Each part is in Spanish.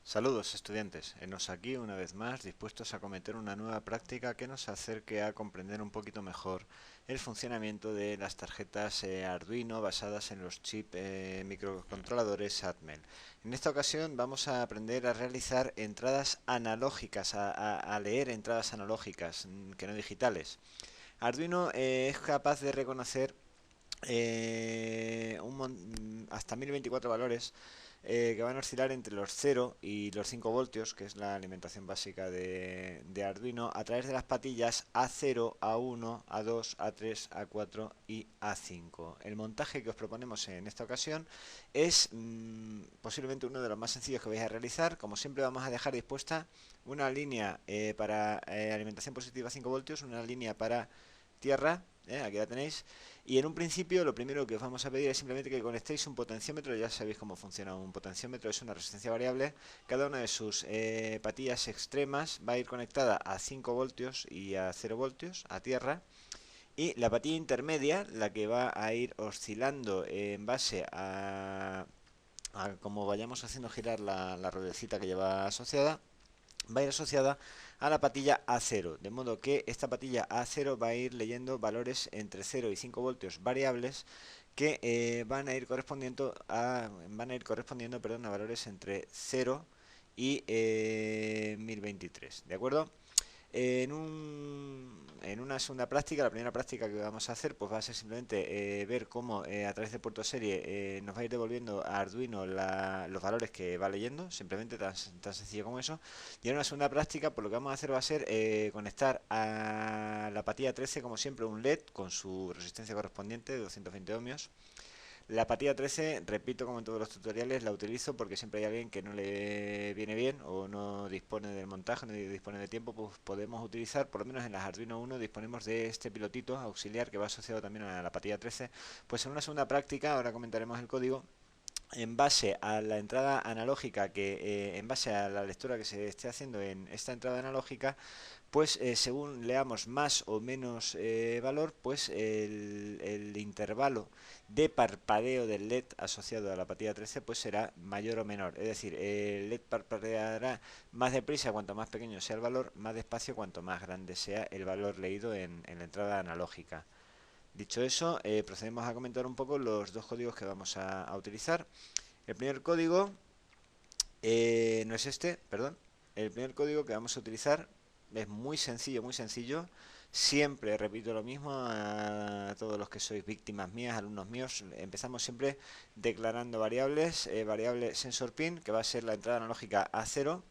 Saludos estudiantes, enos aquí una vez más dispuestos a cometer una nueva práctica que nos acerque a comprender un poquito mejor el funcionamiento de las tarjetas Arduino basadas en los chips microcontroladores Atmel. En esta ocasión vamos a aprender a realizar entradas analógicas, a leer entradas analógicas, que no digitales. Arduino es capaz de reconocer hasta 1024 valores que van a oscilar entre los 0 y los 5 voltios, que es la alimentación básica de Arduino, a través de las patillas A0, A1, A2, A3, A4 y A5. El montaje que os proponemos en esta ocasión es posiblemente uno de los más sencillos que vais a realizar. Como siempre, vamos a dejar dispuesta una línea para alimentación positiva 5 voltios, una línea para tierra, aquí la tenéis. Y en un principio lo primero que os vamos a pedir es simplemente que conectéis un potenciómetro. Ya sabéis cómo funciona un potenciómetro, es una resistencia variable. Cada una de sus patillas extremas va a ir conectada a 5 voltios y a 0 voltios, a tierra. Y la patilla intermedia, la que va a ir oscilando en base a como vayamos haciendo girar la ruedecita que lleva asociada, va a ir asociada a la patilla A0, de modo que esta patilla A0 va a ir leyendo valores entre 0 y 5 voltios variables que van a ir correspondiendo, perdón, a valores entre 0 y 1023, ¿de acuerdo? En una segunda práctica, la primera práctica que vamos a hacer pues va a ser simplemente ver cómo a través de puerto serie nos va a ir devolviendo a Arduino los valores que va leyendo, simplemente tan sencillo como eso. Y en una segunda práctica pues lo que vamos a hacer va a ser conectar a la patilla 13 como siempre un LED con su resistencia correspondiente de 220 ohmios. La apatía 13, repito, como en todos los tutoriales, la utilizo porque siempre hay alguien que no le viene bien o no dispone del montaje, no dispone de tiempo, pues podemos utilizar, por lo menos en las Arduino 1, disponemos de este pilotito auxiliar que va asociado también a la apatía 13. Pues en una segunda práctica, ahora comentaremos el código, en base a la entrada analógica en base a la lectura que se esté haciendo en esta entrada analógica, pues según leamos más o menos valor, pues el intervalo de parpadeo del LED asociado a la patilla 13 pues será mayor o menor. Es decir, el LED parpadeará más deprisa cuanto más pequeño sea el valor, más despacio cuanto más grande sea el valor leído en la entrada analógica. Dicho eso, procedemos a comentar un poco los dos códigos que vamos a utilizar. El primer código no es este, perdón. El primer código que vamos a utilizar es muy sencillo, muy sencillo. Siempre repito lo mismo a todos los que sois víctimas mías, alumnos míos. Empezamos siempre declarando variables. Variable sensor pin, que va a ser la entrada analógica A0.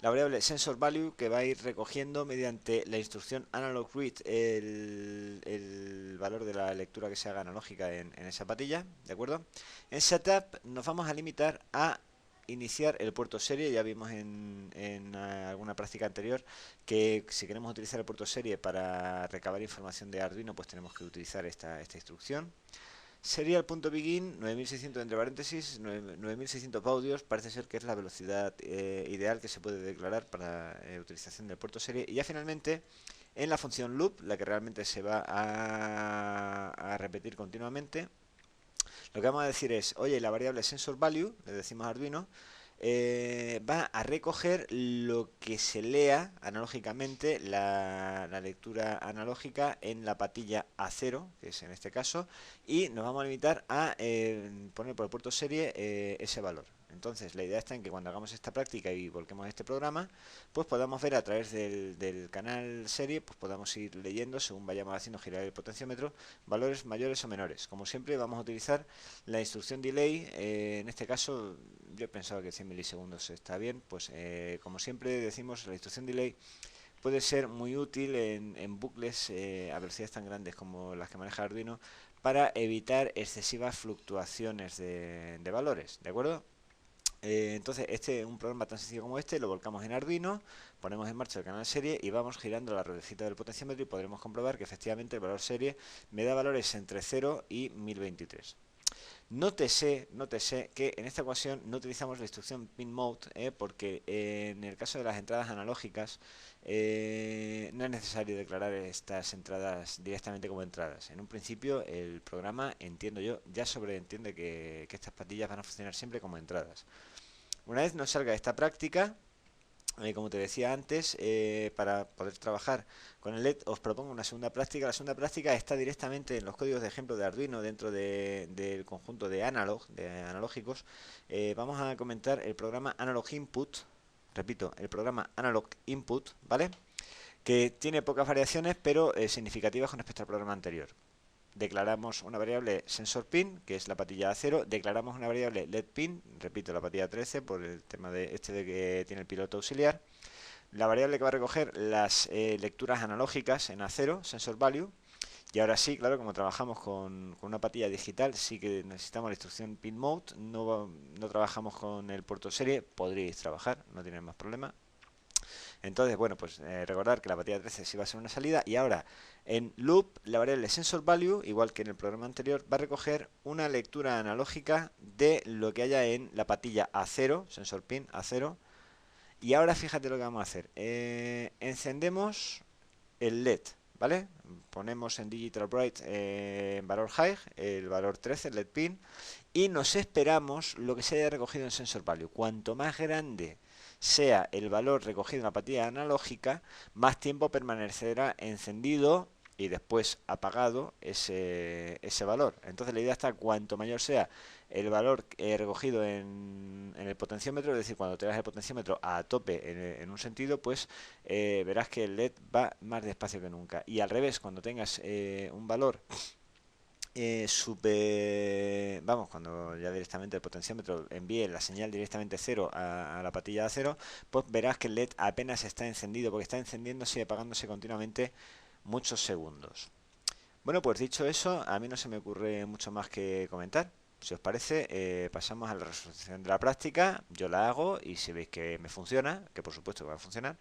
La variable sensor value, que va a ir recogiendo mediante la instrucción analog read el valor de la lectura que se haga analógica en esa patilla, ¿de acuerdo? En setup nos vamos a limitar a iniciar el puerto serie. Ya vimos en alguna práctica anterior que si queremos utilizar el puerto serie para recabar información de Arduino, pues tenemos que utilizar esta instrucción. Serial.begin 9600 entre paréntesis, 9600 baudios, parece ser que es la velocidad ideal que se puede declarar para utilización del puerto serie. Y ya finalmente en la función loop, la que realmente se va a repetir continuamente, lo que vamos a decir es, oye, la variable sensor value, le decimos a Arduino, va a recoger lo que se lea analógicamente, la lectura analógica en la patilla A0, que es en este caso, y nos vamos a limitar a poner por el puerto serie ese valor. Entonces la idea está en que cuando hagamos esta práctica y volquemos este programa, pues podamos ver a través del canal serie, pues podamos ir leyendo según vayamos haciendo girar el potenciómetro, valores mayores o menores. Como siempre vamos a utilizar la instrucción delay, en este caso yo pensaba que 100 milisegundos está bien, pues como siempre decimos, la instrucción delay puede ser muy útil en bucles a velocidades tan grandes como las que maneja Arduino para evitar excesivas fluctuaciones de valores, ¿de acuerdo? Entonces un programa tan sencillo como este lo volcamos en Arduino, ponemos en marcha el canal serie y vamos girando la ruedecita del potenciómetro y podremos comprobar que efectivamente el valor serie me da valores entre 0 y 1023. Nótese que en esta ocasión no utilizamos la instrucción pin mode porque en el caso de las entradas analógicas no es necesario declarar estas entradas directamente como entradas. En un principio el programa, entiendo yo, ya sobreentiende que estas patillas van a funcionar siempre como entradas. Una vez nos salga esta práctica, como te decía antes, para poder trabajar con el LED os propongo una segunda práctica. La segunda práctica está directamente en los códigos de ejemplo de Arduino dentro del conjunto de analógicos. Vamos a comentar el programa Analog Input, repito, el programa Analog Input, ¿vale? Que tiene pocas variaciones, pero significativas con respecto al programa anterior. Declaramos una variable SensorPin, que es la patilla A0, declaramos una variable LEDPin, repito, la patilla 13, por el tema de que tiene el piloto auxiliar. La variable que va a recoger las lecturas analógicas en A0, SensorValue. Y ahora sí, claro, como trabajamos con una patilla digital, sí que necesitamos la instrucción PinMode, no trabajamos con el puerto serie, podríais trabajar, no tienen más problema. Entonces, bueno, pues recordar que la patilla 13 sí va a ser una salida. Y ahora, en loop, la variable SensorValue, igual que en el programa anterior, va a recoger una lectura analógica de lo que haya en la patilla A0, SensorPin A0. Y ahora fíjate lo que vamos a hacer. Encendemos el LED, ¿vale? Ponemos en Digital Bright valor high, el valor 13, el LED pin, y nos esperamos lo que se haya recogido en SensorValue. Cuanto más grande sea el valor recogido en la patilla analógica, más tiempo permanecerá encendido y después apagado ese valor. Entonces la idea está, cuanto mayor sea el valor recogido en el potenciómetro, es decir, cuando tengas el potenciómetro a tope en un sentido, pues verás que el LED va más despacio que nunca. Y al revés, cuando tengas un valor cuando ya directamente el potenciómetro envíe la señal directamente cero a la patilla a cero, pues verás que el LED apenas está encendido, porque está encendiéndose y apagándose continuamente muchos segundos. Bueno, pues dicho eso, a mí no se me ocurre mucho más que comentar. Si os parece, pasamos a la resolución de la práctica. Yo la hago y si veis que me funciona, que por supuesto que va a funcionar,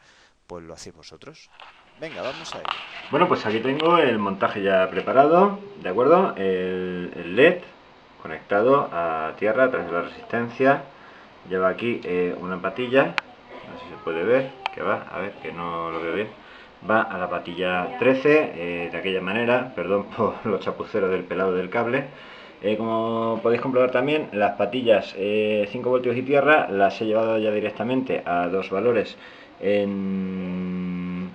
pues lo hacéis vosotros. Venga, vamos a ello. Bueno, pues aquí tengo el montaje ya preparado, ¿de acuerdo? El LED conectado a tierra a través de la resistencia. Lleva aquí una patilla, no sé si se puede ver, que va, a ver, que no lo veo bien. Va a la patilla 13, de aquella manera, perdón por los chapuceros del pelado del cable. Como podéis comprobar también, las patillas 5 voltios y tierra las he llevado ya directamente a dos valores en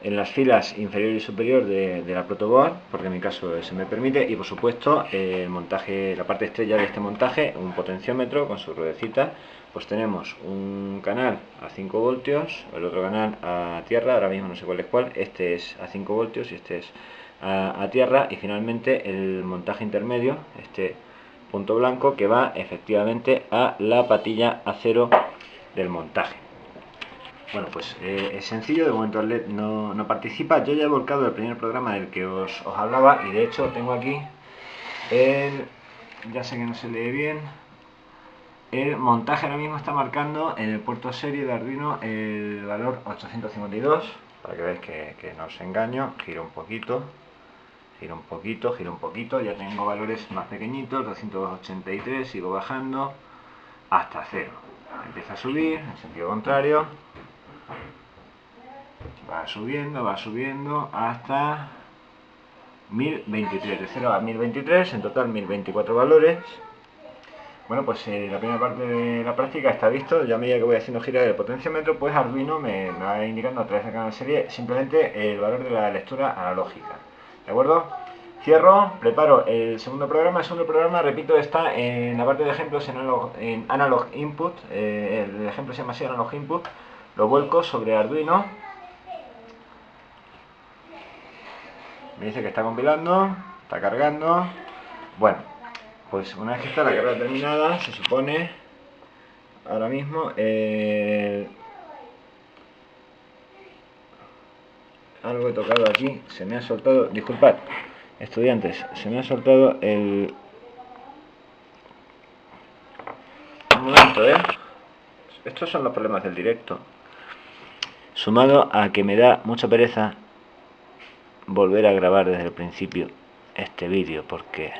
las filas inferior y superior de la protoboard, porque en mi caso se me permite. Y por supuesto el montaje, la parte estrella de este montaje, un potenciómetro con su ruedecita. Pues tenemos un canal a 5 voltios, el otro canal a tierra, ahora mismo no sé cuál es cuál, este es a 5 voltios y este es a tierra, y finalmente el montaje intermedio, este punto blanco que va efectivamente a la patilla A0 del montaje. Bueno, pues es sencillo, de momento el LED no participa. Yo ya he volcado el primer programa del que os hablaba, y de hecho tengo aquí ya sé que no se lee bien, el montaje ahora mismo está marcando en el puerto serie de Arduino el valor 852, para que veáis que no os engaño. Giro un poquito, ya tengo valores más pequeñitos, 283, sigo bajando hasta 0. Empieza a subir en sentido contrario, va subiendo hasta 1023, de 0 a 1023, en total 1024 valores. Bueno, pues la primera parte de la práctica está visto. Ya a medida que voy haciendo girar el potenciómetro, pues Arduino me va indicando a través de canal serie simplemente el valor de la lectura analógica. ¿De acuerdo? Cierro, preparo el segundo programa. El segundo programa, repito, está en la parte de ejemplos en Analog Input. El ejemplo se llama así, Analog Input. Lo vuelco sobre Arduino. Me dice que está compilando, está cargando. Bueno, pues una vez que está la carga terminada, se supone, ahora mismo, algo he tocado aquí, se me ha soltado, disculpad, estudiantes, se me ha soltado un momento, estos son los problemas del directo, sumado a que me da mucha pereza volver a grabar desde el principio este vídeo, porque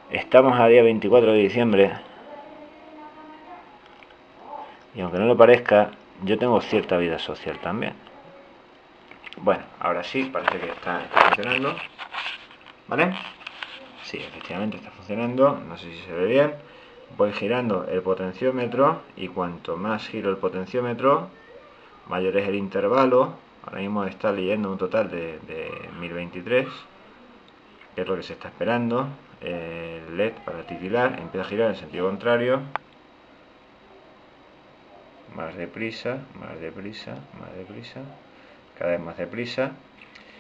estamos a día 24 de diciembre y aunque no lo parezca, yo tengo cierta vida social también. Bueno, ahora sí, parece que está funcionando, ¿vale? Sí, efectivamente está funcionando, no sé si se ve bien. voy girando el potenciómetro y cuanto más giro el potenciómetro, mayor es el intervalo. Ahora mismo está leyendo un total de 1023, que es lo que se está esperando. El LED para titilar empieza a girar en sentido contrario, más deprisa, más deprisa, más deprisa, cada vez más deprisa.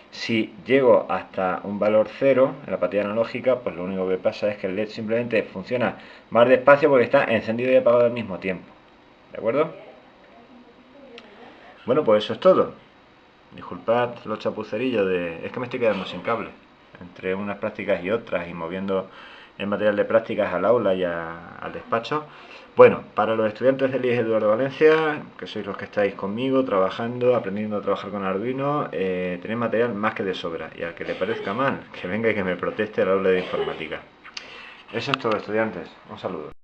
Si llego hasta un valor 0 en la pantalla analógica, pues lo único que pasa es que el LED simplemente funciona más despacio porque está encendido y apagado al mismo tiempo. ¿De acuerdo? Bueno, pues eso es todo. Disculpad los chapucerillos de... Es que me estoy quedando sin cable. Entre unas prácticas y otras y moviendo el material de prácticas al aula y al despacho. Bueno, para los estudiantes del IES Eduardo Valencia, que sois los que estáis conmigo, trabajando, aprendiendo a trabajar con Arduino, tenéis material más que de sobra. Y al que le parezca mal, que venga y que me proteste al aula de informática. Eso es todo, estudiantes. Un saludo.